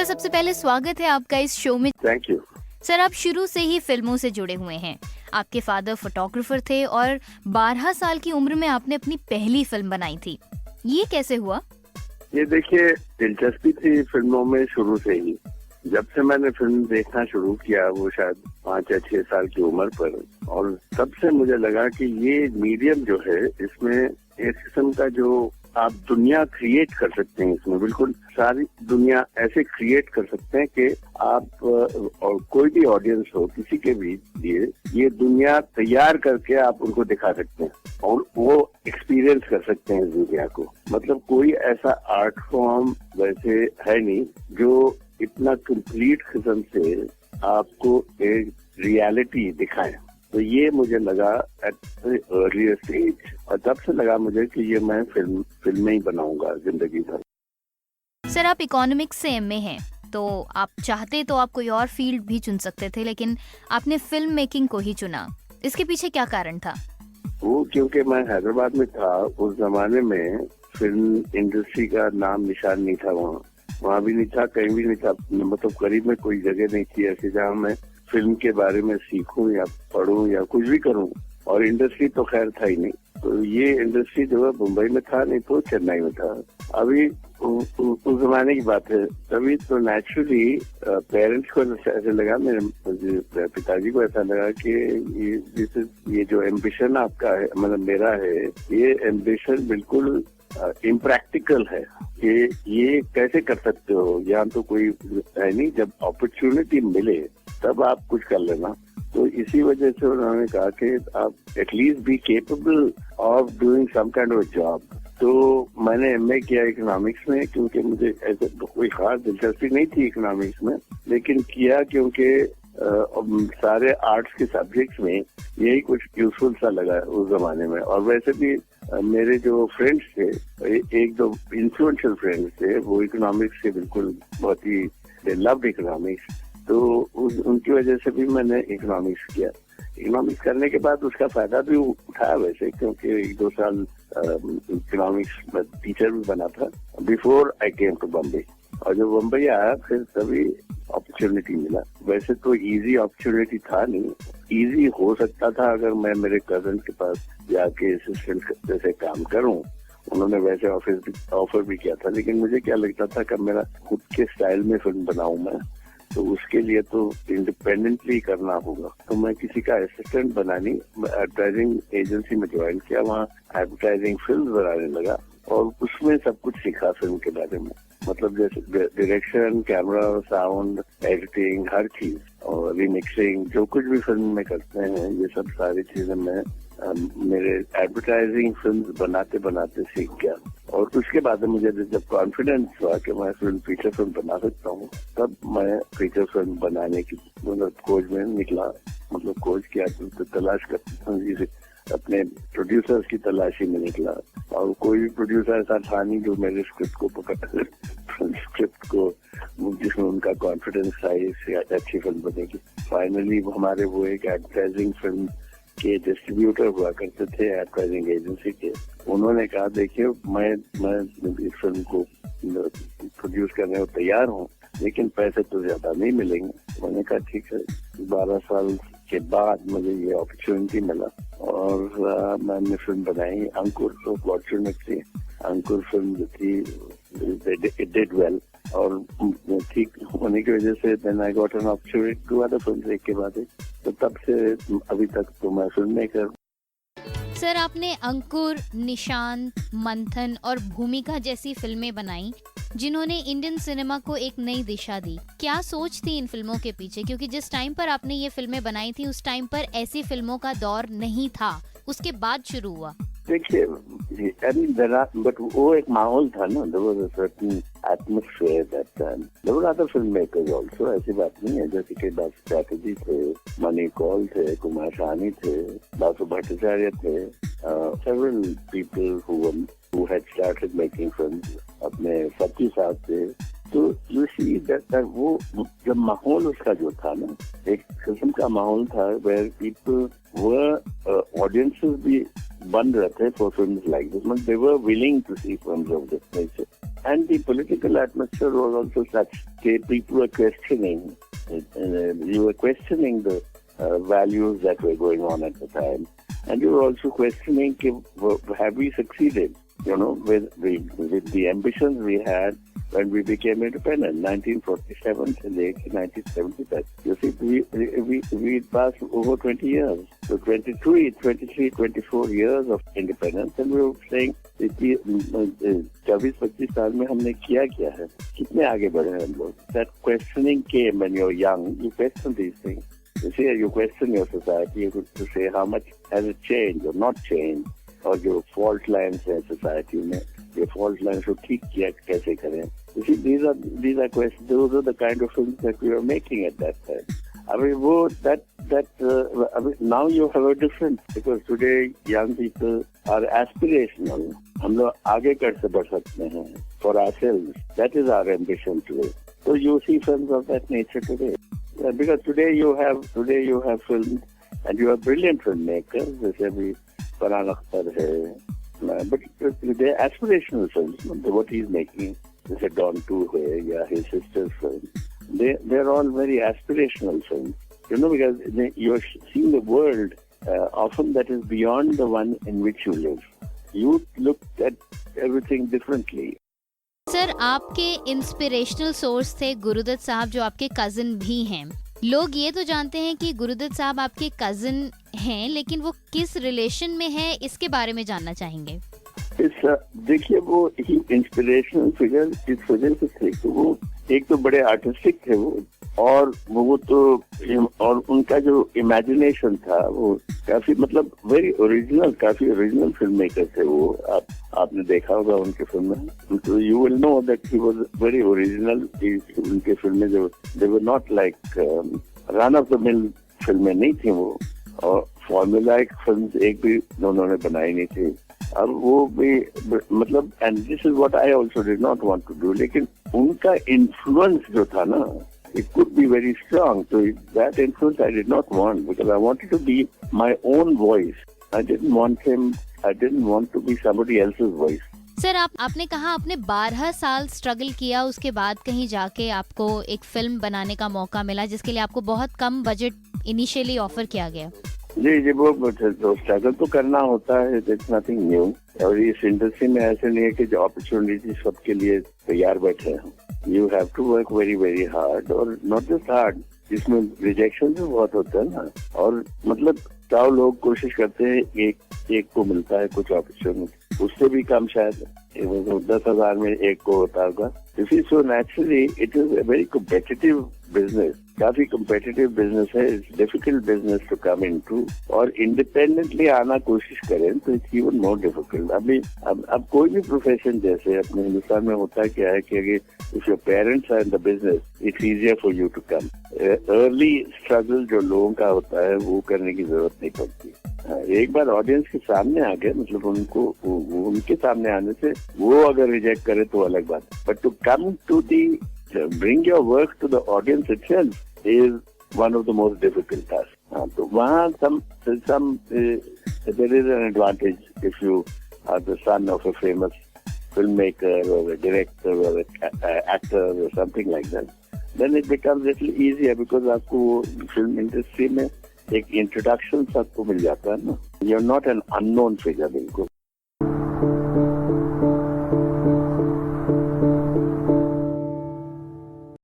Sir सबसे पहले स्वागत है आपका इस शो में। Thank you. सर आप शुरू से ही फिल्मों से जुड़े हुए हैं। आपके फादर फोटोग्राफर थे और 12 साल की उम्र में आपने अपनी पहली फिल्म बनाई थी। ये कैसे हुआ? ये देखिए, दिलचस्पी थी फिल्मों में शुरू से ही। जब से मैंने फिल्म देखना शुरू किया वो शायद 5 या 6 साल की उम्र पर, और तब से मुझे लगा कि ये मीडियम जो है इसमें एक किस्म का जो आप दुनिया क्रिएट कर सकते हैं, इसमें बिल्कुल सारी दुनिया ऐसे क्रिएट कर सकते हैं कि आप और कोई भी ऑडियंस हो किसी के भी लिए ये दुनिया तैयार करके आप उनको दिखा सकते हैं और वो एक्सपीरियंस कर सकते हैं इस दुनिया को। मतलब कोई ऐसा आर्ट फॉर्म वैसे है नहीं जो इतना कंप्लीट किस्म से आपको एक रियलिटी दिखाए। तो ये मुझे लगा एट अर्लियर स्टेज, और तब से लगा मुझे कि ये मैं फिल्में ही बनाऊंगा जिंदगी भर। सर आप इकोनॉमिक्स से एमए हैं, तो आप चाहते तो आप कोई और फील्ड भी चुन सकते थे, लेकिन आपने फिल्म मेकिंग को ही चुना। इसके पीछे क्या कारण था? वो क्योंकि मैं हैदराबाद में था उस जमाने में, फिल्म इंडस्ट्री का नाम निशान नहीं था वहाँ भी नहीं था, कहीं भी नहीं था। मतलब करीब में कोई जगह नहीं थी ऐसी जहाँ मैं फिल्म के बारे में सीखूं या पढ़ूं या कुछ भी करूं, और इंडस्ट्री तो खैर था ही नहीं। तो ये इंडस्ट्री जो है मुंबई में था, नहीं तो चेन्नई में था। अभी उस जमाने की बात है, तभी तो नेचुरली पेरेंट्स को ऐसे लगा, मेरे पिताजी को ऐसा लगा कि ये जो एम्बिशन आपका है, मतलब मेरा है, ये एम्बिशन बिल्कुल इम्प्रैक्टिकल है कि ये कैसे कर सकते हो, यहाँ तो कोई है नहीं, जब अपॉर्चुनिटी मिले तब आप कुछ कर लेना। तो इसी वजह से उन्होंने कहा कि आप at least be capable of doing some kind of job. तो मैंने एमए किया इकोनॉमिक्स में, क्योंकि मुझे ऐसे कोई खास दिलचस्पी नहीं थी इकोनॉमिक्स में, लेकिन किया क्योंकि सारे आर्ट्स के सब्जेक्ट्स में यही कुछ यूजफुल सा लगा उस जमाने में। और वैसे भी मेरे जो फ्रेंड्स थे, एक दो इन्फ्लुएंशियल फ्रेंड्स थे, वो इकोनॉमिक्स के बिल्कुल बहुत ही दे लव्ड इकोनॉमिक्स। तो उनकी वजह से भी मैंने इकोनॉमिक्स किया। इकोनॉमिक्स करने के बाद उसका फायदा भी उठाया वैसे, क्योंकि 1-2 साल इकोनॉमिक्स में टीचर भी बना था before I came to Bombay. और जब बम्बई आया फिर तभी अपॉर्चुनिटी मिला। वैसे तो इजी अपॉर्चुनिटी था नहीं, इजी हो सकता था अगर मैं मेरे कजन के पास जाके असिस्टेंट जैसे काम करूं। उन्होंने वैसे ऑफर भी किया था, लेकिन मुझे क्या लगता था कि मेरा खुद के स्टाइल में फिल्म बनाऊं मैं, तो उसके लिए तो इंडिपेंडेंटली करना होगा। तो मैं किसी का असिस्टेंट बनानी एडवर्टाइजिंग एजेंसी में ज्वाइन किया, वहाँ एडवर्टाइजिंग फिल्म बनाने लगा और उसमें सब कुछ सीखा फिल्म के बारे में। मतलब जैसे डायरेक्शन, कैमरा, साउंड, एडिटिंग, हर चीज, और रिमिक्सिंग, जो कुछ भी फिल्म में करते हैं, ये सब सारी चीजें मैं मेरे एडवर्टाइजिंग फिल्म बनाते बनाते सीख गया। और उसके बाद मुझे जब कॉन्फिडेंस हुआ कि मैं फीचर फिल्म बना सकता हूँ, तब मैं फीचर फिल्म बनाने की खोज में निकला। मतलब खोज किया, तो तलाश कर अपने प्रोड्यूसर्स की तलाशी में निकला, और कोई भी प्रोड्यूसर ऐसा था नहीं जो मेरे स्क्रिप्ट को पकड़ स्क्रिप्ट को जिसमें उनका कॉन्फिडेंस था इससे अच्छी फिल्म बनेगी। फाइनली हमारे वो एक एडवर्टाइजिंग फिल्म के डिस्ट्रीब्यूटर हुआ करते थे एडवर्टाइजिंग एजेंसी के, उन्होंने कहा देखिए मैं इस फिल्म को प्रोड्यूस करने को तैयार हूँ, लेकिन पैसे तो ज्यादा नहीं मिलेंगे। मैंने कहा ठीक है। 12 साल के बाद मुझे ये अपॉर्चुनिटी मिला और मैंने फिल्म बनाई अंकुर। तो फॉर्चुनेटली अंकुर फिल्म जो थी इट डिड वेल, और ठीक होने की वजह से then I got an opportunity to other films एक के बाद एक। तो तब से अभी तक तो मैं फिल्म मेकर। सर आपने अंकुर, निशांत, मंथन और भूमिका जैसी फिल्में बनाई जिन्होंने इंडियन सिनेमा को एक नई दिशा दी। क्या सोच थी इन फिल्मों के पीछे? क्योंकि जिस टाइम पर आपने ये फिल्में बनाई थी उस टाइम पर ऐसी फिल्मों का दौर नहीं था, उसके बाद शुरू हुआ। देखिए, बट वो एक माहौल था ना, there was a certain atmosphere that time. There were other filmmakers also, ऐसी बात नहीं है। जैसे कि दास चैटर्जी थे, मनी कौल थे, कुमार साहनी थे, बासु भट्टाचार्य थे, several people who had started making films, अपने फती साहब थे। तो यू सी दैट वो जब माहौल उसका जो था ना, एक किस्म का माहौल था वेयर पीपल वर ऑडियंसेस भी बन रहे थे for films like this, they were willing to see films of this nature. And the political atmosphere was also such that people were questioning. You were questioning the values that were going on at the time, and you were also questioning, have we succeeded? You know, with the ambitions we had when we became independent, 1947 till 1975. You see, we passed over 20 years. So 23, 24 years of independence, and we were saying, 24-25 साल में हमने किया क्या है, कितने आगे बढ़े हम लोग. That questioning came when you're young. You question these things. You see, you question your society to say how much has it changed or not changed, और जो fault lines है society में, ये fault lines को ठीक किया कैसे करें. You see, these are questions. Those are the kind of films that we were making at that time. I mean, now you have a difference, because today young people are aspirational. हम लोग आगे कैसे बढ़ सकते हैं for ourselves. That is our ambition today. So you see films of that nature today. Because today you have films, and you have brilliant filmmakers. जैसे अभी फरहान अख्तर है, but they're aspirational films. What he's making, जैसे Don 2 है या his sister's film. They're all very aspirational films, you know, because you're seeing the world often that is beyond the one in which you live. You look at everything differently. Sir, आपके inspirational source थे गुरुदत्त साहब, जो आपके cousin भी हैं. लोग ये तो जानते हैं कि गुरुदत्त साहब आपके कजिन हैं, लेकिन वो किस रिलेशन में है, इसके बारे में जानना चाहेंगे. देखिए, वो इंस्पिरेशनल फिगर इस वजह से थे कि वो एक तो बड़े आर्टिस्टिक थे वो, और उनका जो इमेजिनेशन था वो काफी, मतलब काफी ओरिजिनल फिल्म मेकर थे वो. आपने देखा होगा उनके फिल्म में, तो you will know that he was very original. उनके फिल्में जो they were not like run of the mill फिल्में नहीं थी वो, और फॉर्मूलाइक फिल्म एक भी उन्होंने बनाई नहीं थी. अब वो भी मतलब, and this is what I also did not want to do. लेकिन उनका इन्फ्लुएंस जो था ना, it could be very strong. So that influence I did not want, because I wanted to be my own voice. I didn't want to be somebody else's voice. Sir, आपने कहा आपने 12 साल struggle किया, उसके बाद कहीं जाके आपको एक फिल्म बनाने का मौका मिला, जिसके लिए आपको बहुत कम बजट इनिशियली ऑफर किया गया. जी, वो स्ट्रगल तो करना होता है. It's nothing new. और इस इंडस्ट्री में ऐसे नहीं है कि जो अपॉर्चुनिटी सबके लिए तैयार बैठे हैं. You have to work very, very hard, और not just hard, इसमें रिजेक्शन भी बहुत होता है ना. और मतलब 100 लोग कोशिश करते हैं, एक को मिलता है कुछ अपॉर्चुनिटी, उससे भी कम शायद 10,000 में एक को होता होगा. So naturally it is a very competitive business. काफी competitive business है. It's difficult business to come into, और independently आना कोशिश करें तो it's even more difficult. अब कोई भी प्रोफेशन, जैसे अपने हिंदुस्तान में होता है क्या है कि if your parents are in the business, it's easier for you to come. Early struggle जो लोगों का होता है वो करने की जरूरत नहीं पड़ती. एक बार ऑडियंस के सामने आ गए, मतलब उनके सामने आने से वो अगर रिजेक्ट करे तो अलग बात. But to come to bring your work to the audience itself is one of the most difficult tasks. तो वहाँ there is an advantage if you are the son of a famous filmmaker or a director or an actor or something like that. Then it becomes a little easier, because आपको film industry में एक introduction सबको मिल जाता है ना. You're not an unknown figure बिल्कुल.